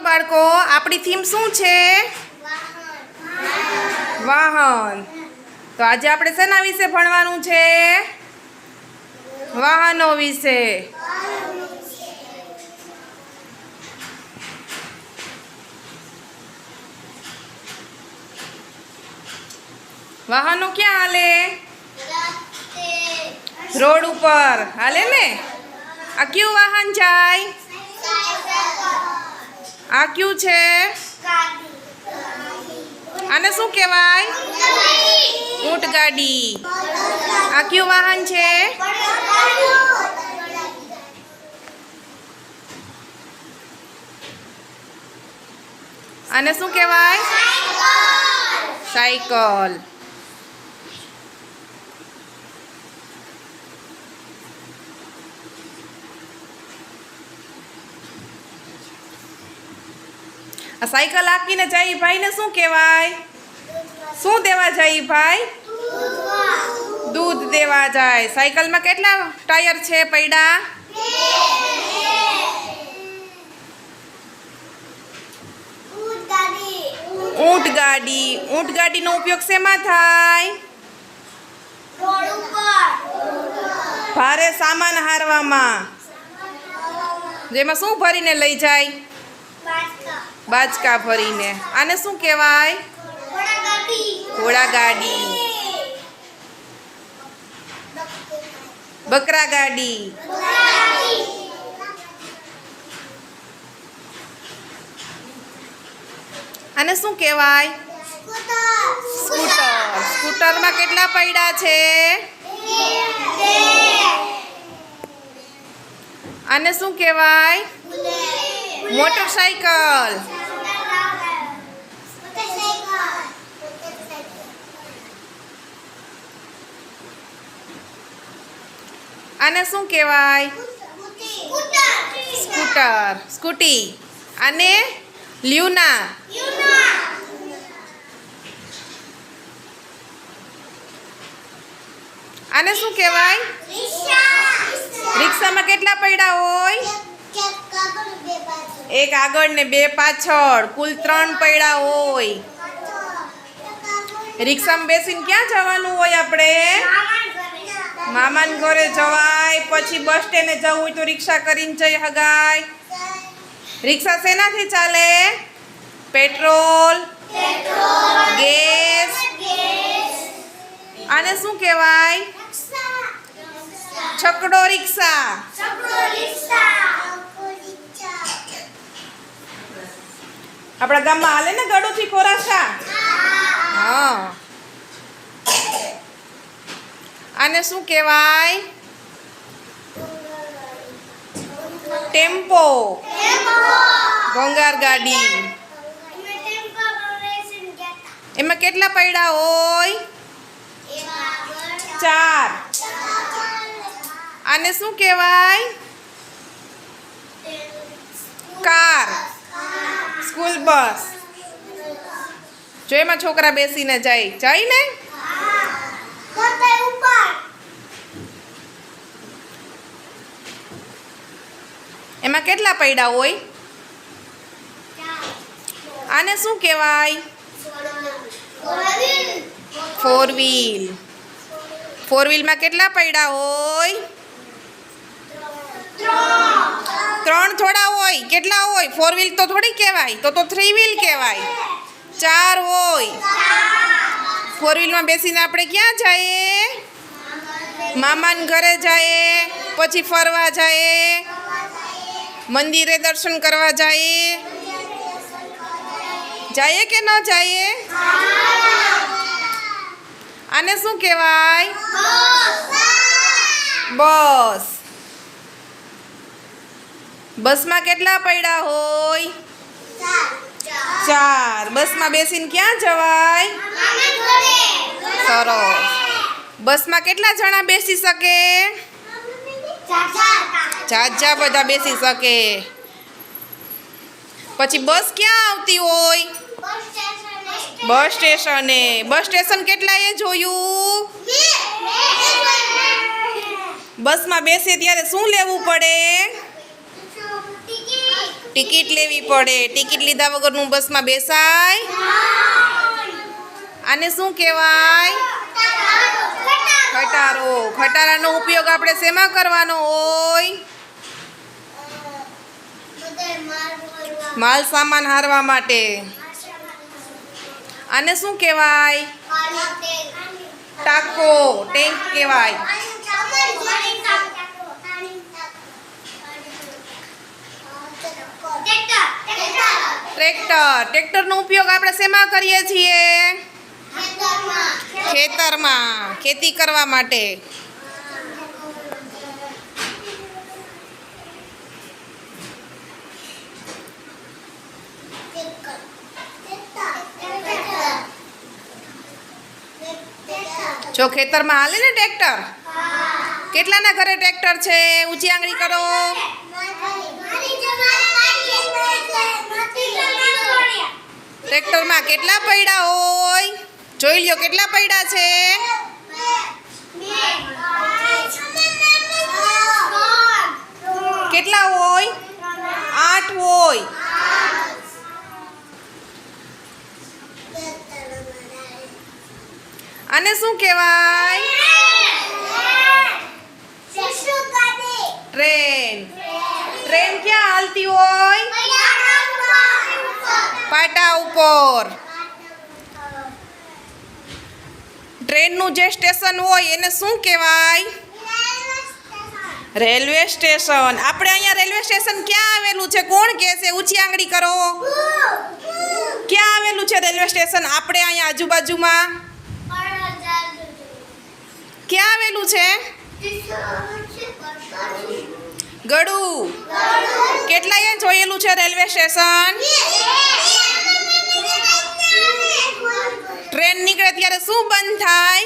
બાળકો, આપણી થીમ શું છે? વાહન. તો આજે આપણે શેના વિશે ભણવાનું છે? વાહનો વિશે. વાહનો ક્યાં હાલે? રોડ ઉપર હાલે ને? આ કયું વાહન જાય? આ કયું છે? આને શું કહેવાય? ઊંટ ગાડી. આ કયું વાહન છે? આને શું કહેવાય? સાયકલ. આ સાયકલ આપીને જાય ભાઈને શું કહેવાય? શું દેવા જાય ભાઈ? દૂધ દેવા જાય. સાયકલમાં કેટલા ટાયર છે પૈડા? ઊંટ ગાડી. ઊંટ ગાડીનો ઉપયોગ શેમાં થાય? ભારે સામાન હારવામાં. જેમાં શું ભરીને લઈ જાય? બાચકા ભરીને. આને શું કહેવાય? ઘોડા ગાડી. બકરા ગાડી. આને શું કહેવાય? સ્કૂટર. સ્કૂટરમાં કેટલા પૈડા છે? આને શું કહેવાય? મોટરસાયકલ. આને શું કહેવાય? સ્કૂટર. સ્કૂટી. આને લ્યુના. આને શું કહેવાય? રિક્ષામાં કેટલા પૈડા હોય? એક આગળ ને બે પાછળ. કુલ 3 પૈડા હોય. રિક્ષામાં બેસીને ક્યાં જવાનું હોય આપણે? મામાને ઘરે જવાય. પછી બસ સ્ટેન્ડે જવું હોય તો રિક્ષા કરીને જઈ હગાય. રિક્ષા શેનાથી ચાલે? Petrol, gas. આને શું કહેવાય? છકડો રિક્ષા. આપણા ગામમાં હાલે ને ગળુથી ખોરાશા? હા. આને શું કહેવાય? ટેમ્પો. ભંગાર ગાડી. એમાં કેટલા પૈડા હોય? 4. આને શું કહેવાય? કાર. School bus. જો એમાં છોકરા બેસીને જાય ને? એમાં કેટલા પૈડા હોય? 4. આને શું કહેવાય? 4 વ્હીલ. 4 વ્હીલમાં કેટલા પૈડા હોય? 3 થોડા હોય. કેટલા હોય? 4 વ્હીલ તો થોડી કહેવાય. તો 3 વ્હીલ કહેવાય. 4 હોય. 4 વ્હીલમાં બેસીને આપણે ક્યાં જઈએ? મામાને ઘરે જઈએ. પછી ફરવા જઈએ. મંદિરે દર્શન કરવા જઈએ. જઈએ કે ન જઈએ? આને શું કહેવાય? બસ. બસમાં કેટલા પૈડા હોય? 4. બસમાં બેસીને ક્યાં જવાય? સરસ. બસમાં કેટલા જણા બેસી શકે? ઝાઝા બધા બેસી શકે. પછી બસ ક્યાં આવતી હોય? બસ સ્ટેશને. બસ સ્ટેશન કેટલાએ જોયું? બસમાં બેસીએ ત્યારે શું લેવું પડે? ટિકિટ લેવી પડે. ટિકિટ લીધા વગરનું બસમાં બેસાય. આને શું કહેવાય? ખટારો. ખટારાનો ઉપયોગ આપણે શેમાં કરવાનો હોય? માલ સામાન હારવા માટે. આને શું કહેવાય? ટાંકો. ટેન્ક કહેવાય. ટ્રેક્ટર. ટ્રેક્ટરનો ઉપયોગ આપણે શેમાં કરીએ છીએ? ખેતરમાં. ખેતી કરવા માટે. જો ખેતરમાં હાલે ને ટ્રેક્ટર? કેટલાના ઘરે ટ્રેક્ટર છે? ઊંચી આંગળી કરો. ટ્રેક્ટરમાં કેટલા પૈડા હોય? જોઈ લ્યો કેટલા પૈડા છે? કેટલા હોય? 8 હોય. આને શું કહેવાય? ટ્રેન. ટ્રેન ક્યાં હાલતી હોય? પાટા ઉપર. ટ્રેનનું જે સ્ટેશન હોય એને શું કહેવાય? Railway station. આપણે અહીંયા રેલવે સ્ટેશન ક્યાં આવેલું છે? કોણ કહે છે? ઊંચી આંગળી કરો. ક્યાં આવેલું છે રેલવે સ્ટેશન? આપણે અહીંયા આજુબાજુમાં ક્યાં આવેલું છે? ગળું. કેટલાએ જોયેલું છે રેલવે સ્ટેશન? ટ્રેન નીકળે ત્યારે શું બંધ થાય?